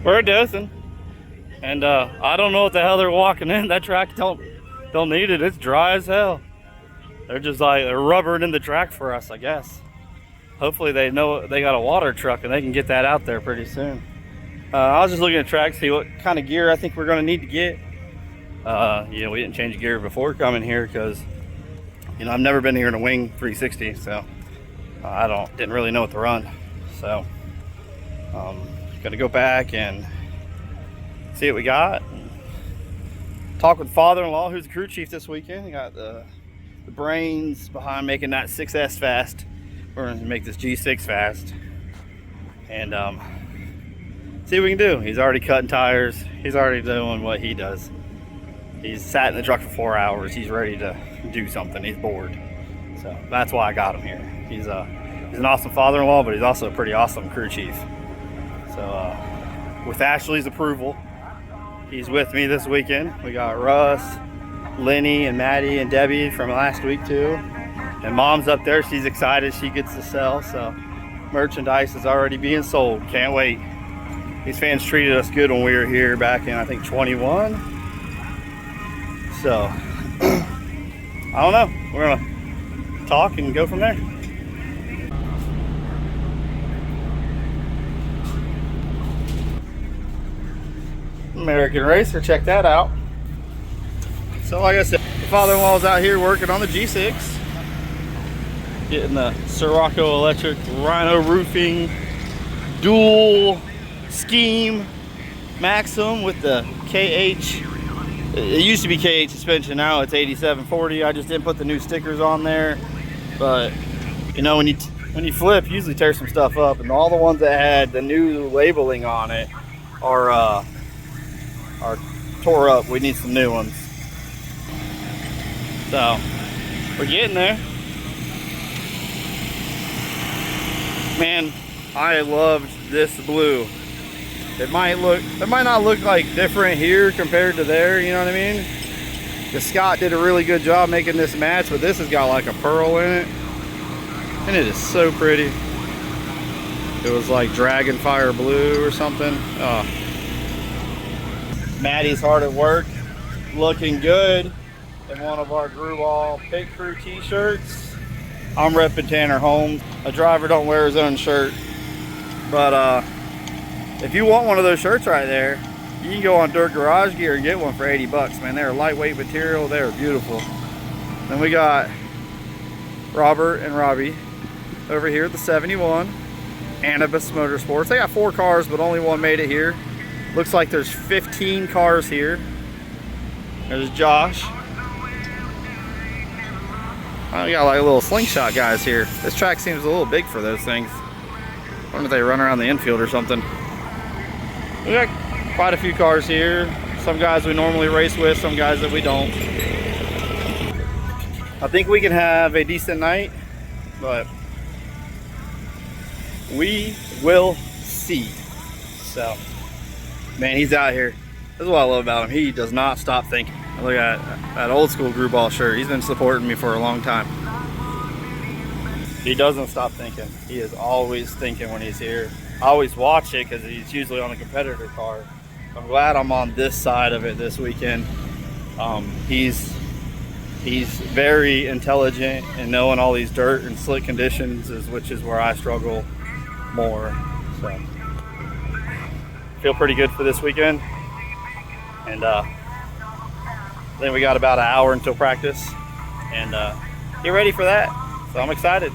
We're at Dothan, and I don't know what the hell they're walking in. That track don't need it. It's dry as hell. They're just like they're rubbering in the track for us, I guess. Hopefully they know they got a water truck and they can get that out there pretty soon. I was just looking at the track, see what kind of gear I think we're going to need to get. We didn't change gear before coming here because, I've never been here in a wing 360, so I didn't really know what to run. So, got to go back and see what we got. Talk with father-in-law, who's the crew chief this weekend. He got the brains behind making that 6S fast. We're going to make this G6 fast. And see what we can do. He's already cutting tires. He's already doing what he does. He's sat in the truck for 4 hours. He's ready to do something. He's bored. So that's why I got him here. He's an awesome father-in-law, but he's also a pretty awesome crew chief. So with Ashley's approval, he's with me this weekend. We got Russ, Lenny, and Maddie, and Debbie from last week too. And Mom's up there. She's excited. She gets to sell. So merchandise is already being sold. Can't wait. These fans treated us good when we were here back in, I think, 21. So, I don't know. We're going to talk and go from there. American Racer, check that out. So, like I said, the father-in-law's out here working on the G6. Getting the Sirocco Electric Rhino Roofing dual scheme Maxim with the KH. It used to be KH suspension, now it's 8740. I just didn't put the new stickers on there, but when you flip, you usually tear some stuff up, and all the ones that had the new labeling on it are tore up. We need some new ones. So we're getting there. Man, I loved this blue. It might not look like different here compared to there, you know what I mean? The Scott did a really good job making this match, but this has got like a pearl in it. And it is so pretty. It was like Dragon Fire blue or something. Maddie's hard at work, looking good in one of our Grewall Pit Crew t-shirts. I'm repping Tanner Holmes. A driver don't wear his own shirt. But if you want one of those shirts right there, you can go on Dirt Garage Gear and get one for 80 bucks, man. They're lightweight material. They're beautiful. Then we got Robert and Robbie over here at the 71. Anubis Motorsports. They got 4 cars, but only one made it here. Looks like there's 15 cars here. There's Josh. We got like little slingshot guys here. This track seems a little big for those things. I wonder if they run around the infield or something. We got quite a few cars here. Some guys we normally race with, some guys that we don't. I think we can have a decent night, but we will see. So, man, he's out here. This is what I love about him. He does not stop thinking. Look at that old school Grew Ball shirt. He's been supporting me for a long time. He doesn't stop thinking. He is always thinking when he's here. I always watch it because he's usually on a competitor car. I'm glad I'm on this side of it this weekend. He's very intelligent and knowing all these dirt and slick conditions, which is where I struggle more. So feel pretty good for this weekend. And then we got about an hour until practice, and get ready for that. So I'm excited.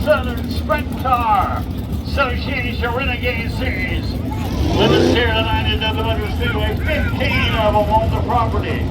Southern Sprint Car Association Renegade Series. With us here tonight at Dothan Speedway, 15 of them on the property.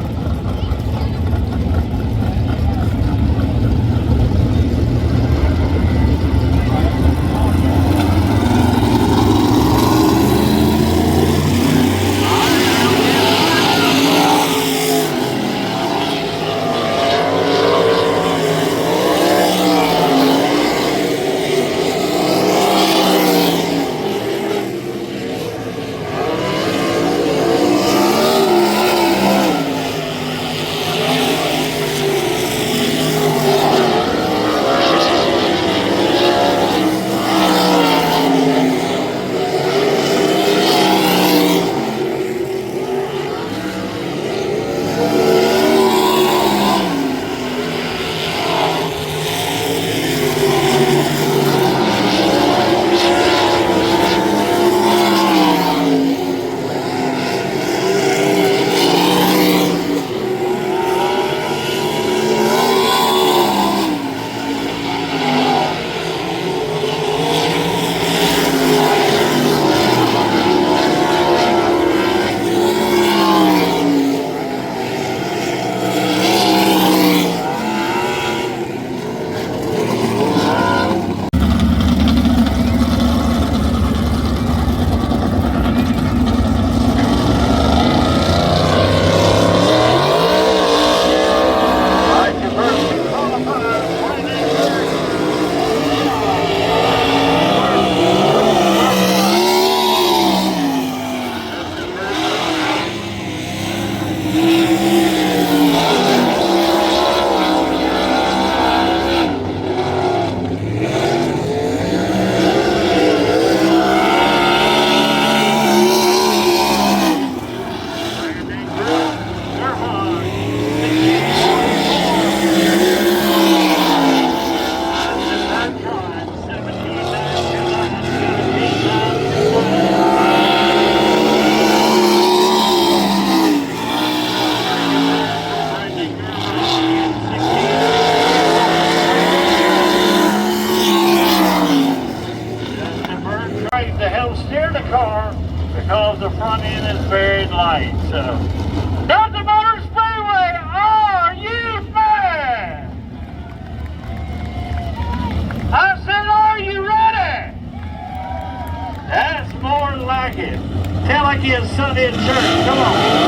United Church. Come on.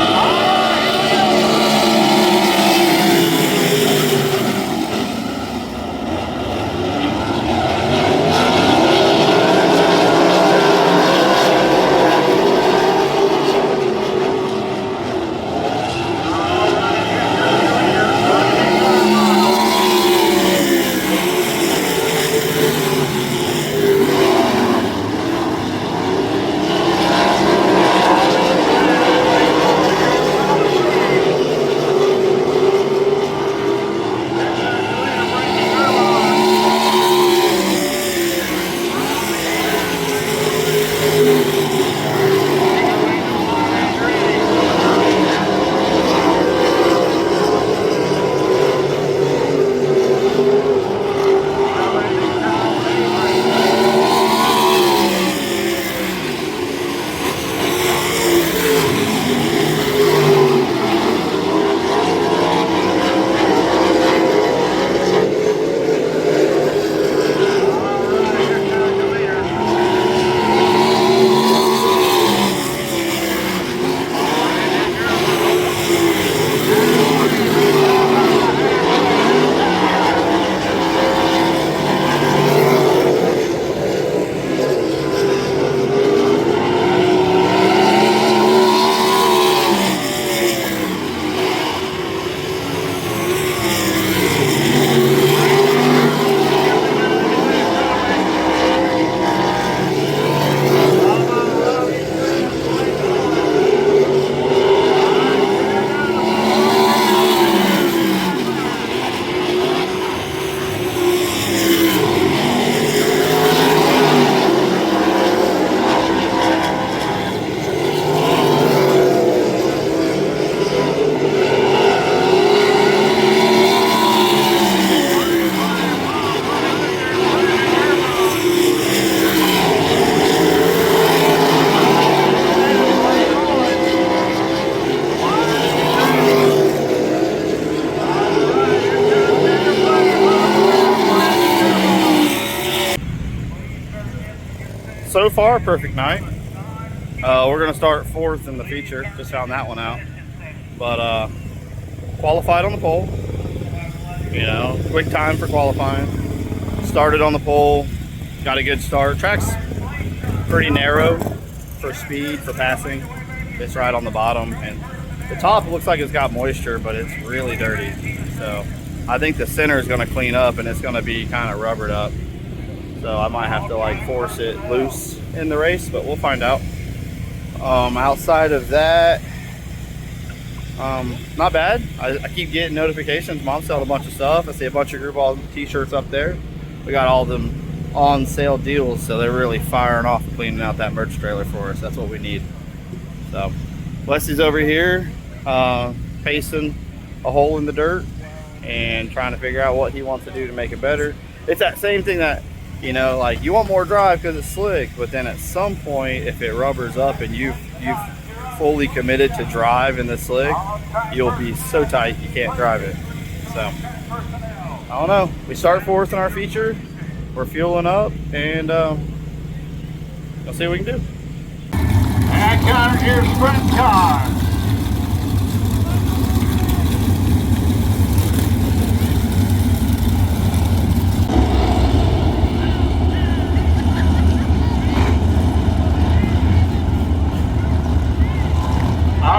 So far, perfect night. We're gonna start fourth in the feature. Just found that one out, but qualified on the pole. You know, quick time for qualifying. Started on the pole, got a good start. Track's pretty narrow for speed, for passing. It's right on the bottom, and the top looks like it's got moisture, but it's really dirty. So I think the center is gonna clean up, and it's gonna be kind of rubbered up. So I might have to like force it loose in the race, but we'll find out. Outside of that, not bad. I keep getting notifications. Mom selling a bunch of stuff. I see a bunch of group ball t-shirts up there. We got all them on sale deals, so they're really firing off and cleaning out that merch trailer for us. That's what we need. So Leslie's over here pacing a hole in the dirt and trying to figure out what he wants to do to make it better. It's that same thing that, you know, like you want more drive because it's slick, but then at some point, if it rubbers up and you've fully committed to drive in the slick, you'll be so tight you can't drive it. So I don't know. We start fourth in our feature. We're fueling up, and we'll see what we can do. And comes your sprint car.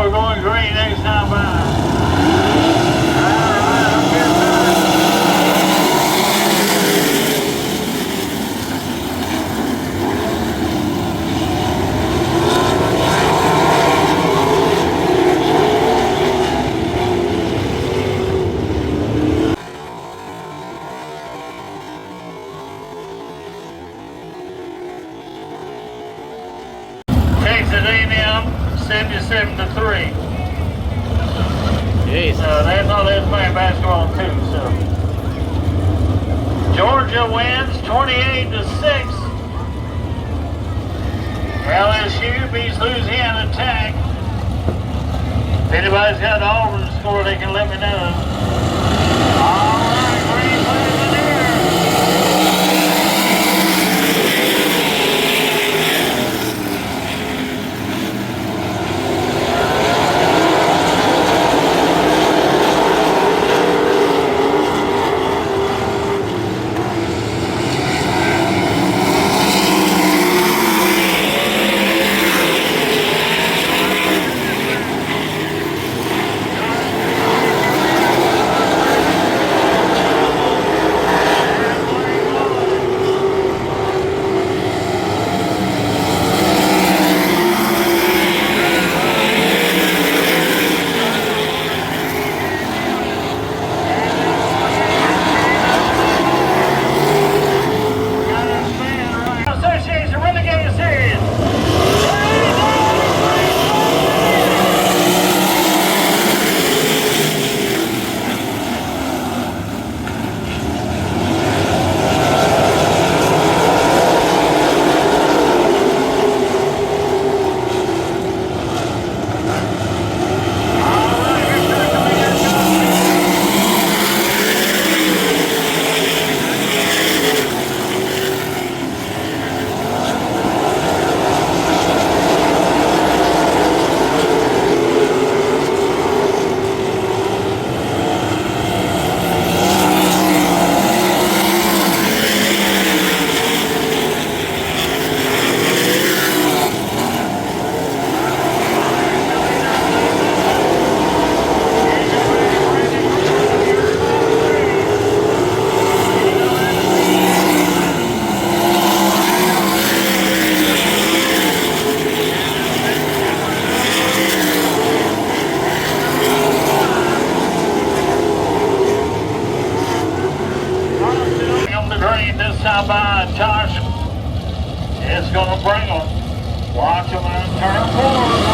We're going green next time by. Texas A&M 77-3. Jeez. So they thought they was playing basketball too. So Georgia wins 28-6. LSU beats Louisiana Tech. If anybody's got the Auburn score, they can let me know. All right, green flag in there. now by Josh. It's going to bring them. Watch them in turn forward.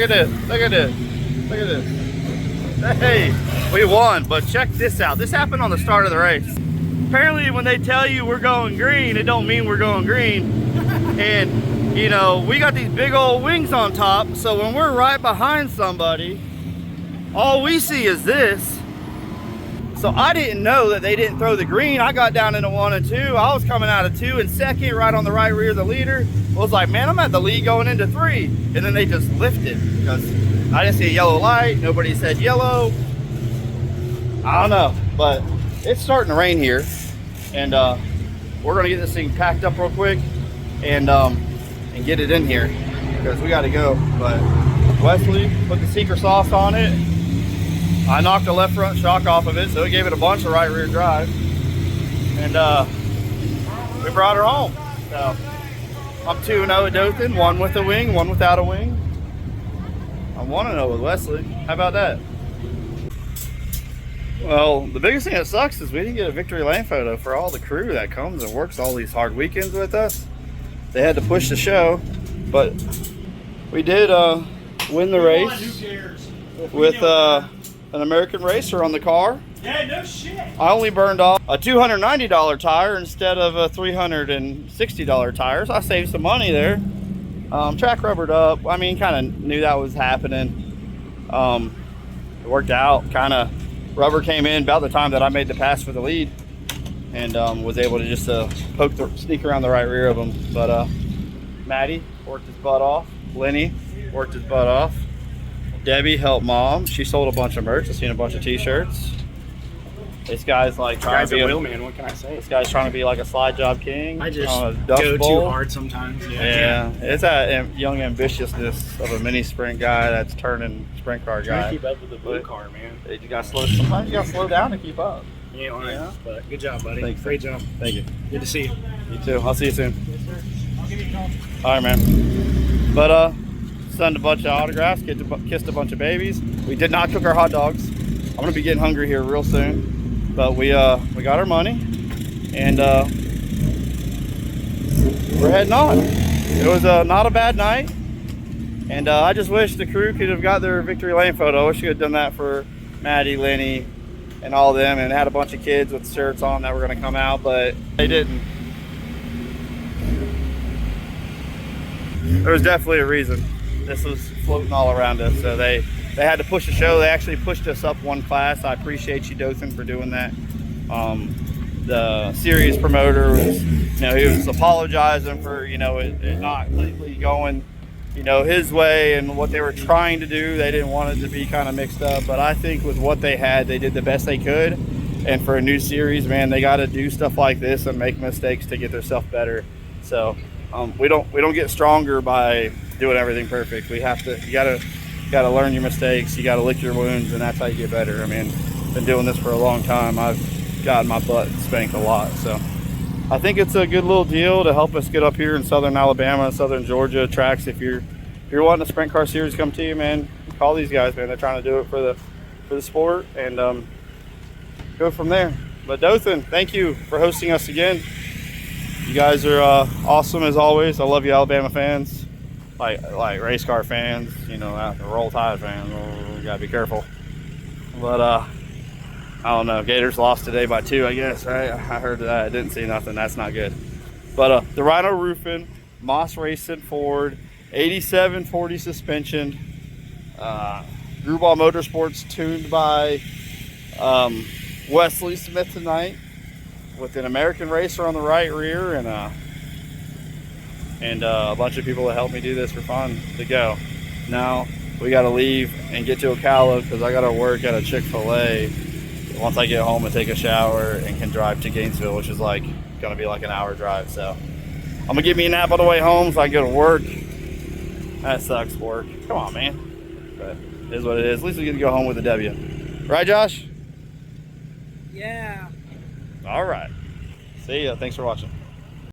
Look at this. Look at this. Look at this. Hey, we won, but check this out. This happened on the start of the race. Apparently when they tell you we're going green, it don't mean we're going green. And you know, we got these big old wings on top, so when we're right behind somebody, all we see is this. So I didn't know that they didn't throw the green. I got down into 1 and 2. I was coming out of 2 and second, right on the right rear of the leader. I was like, man, I'm at the lead going into 3. And then they just lifted because I didn't see a yellow light. Nobody said yellow. I don't know, but it's starting to rain here. And we're gonna get this thing packed up real quick and get it in here because we gotta go. But Wesley put the secret sauce on it. I knocked the left front shock off of it, so it gave it a bunch of right rear drive. And we brought her home. So I'm 2-0 at Dothan, 1 with a wing, 1 without a wing. I'm 1-0 with Wesley. How about that? Well, the biggest thing that sucks is we didn't get a victory lane photo for all the crew that comes and works all these hard weekends with us. They had to push the show, but we did win the race with an American Racer on the car. Yeah, no shit. I only burned off a $290 tire instead of a $360 tire, so I saved some money there. Track rubbered up. I mean, kind of knew that was happening. It worked out. Kind of rubber came in about the time that I made the pass for the lead, and was able to just sneak around the right rear of him. But Maddie worked his butt off. Lenny worked his butt off. Debbie helped Mom. She sold a bunch of merch. I've seen a bunch of t-shirts. This guy's like trying to be a wheelman. What can I say? This guy's trying to be like a slide job king. I just on a Dust go Bowl. too hard sometimes. Yeah, it's that young ambitiousness of a mini sprint guy that's turning sprint car Trying guy. to keep up with the blue car, man. You got slow. Sometimes you got to slow down to keep up. You ain't lying, Yeah. but good job, buddy. Thanks. Great job. Thank you. Good to see you. You too. I'll see you soon. Yes, sir. I'll give you a call. All right, man. But signed a bunch of autographs, kissed a bunch of babies. We did not cook our hot dogs. I'm gonna be getting hungry here real soon. But we got our money, and we're heading on. It was not a bad night, and I just wish the crew could have got their victory lane photo. I wish you had done that for Maddie, Lenny, and all of them, and had a bunch of kids with shirts on that were gonna come out, but they didn't. There was definitely a reason. This was floating all around us, so they had to push the show. They actually pushed us up 1 class. I appreciate you, Dothan, for doing that. The series promoter was, he was apologizing for, it not completely going, his way and what they were trying to do. They didn't want it to be kind of mixed up, but I think with what they had, they did the best they could. And for a new series, man, they got to do stuff like this and make mistakes to get themselves better. So we don't get stronger by doing everything perfect. You gotta learn your mistakes. You gotta lick your wounds, and that's how you get better. I mean, been doing this for a long time. I've gotten my butt spanked a lot, so I think it's a good little deal to help us get up here in southern Alabama, southern Georgia tracks. If you're wanting a sprint car series come to you, man, call these guys, man. They're trying to do it for the sport, and go from there. But Dothan, thank you for hosting us again. You guys are awesome as always. I love you, Alabama fans. Like race car fans, Roll Tide fans. We gotta be careful. But I don't know. Gators lost today by 2, I guess. Right? I heard that. I didn't see nothing. That's not good. But the Rhino Roofing, Moss Racing Ford, 8740 suspension, Gruball Motorsports tuned by Wesley Smith tonight, with an American Racer on the right rear and a bunch of people that helped me do this for fun to go. Now we got to leave and get to Ocala because I got to work at a Chick-fil-A once I get home and take a shower and can drive to Gainesville, which is going to be like an hour drive. So I'm going to give me a nap on the way home so I can go to work. That sucks, work. Come on, man. But it is what it is. At least we get to go home with a W. Right, Josh? Yeah. All right. See ya. Thanks for watching.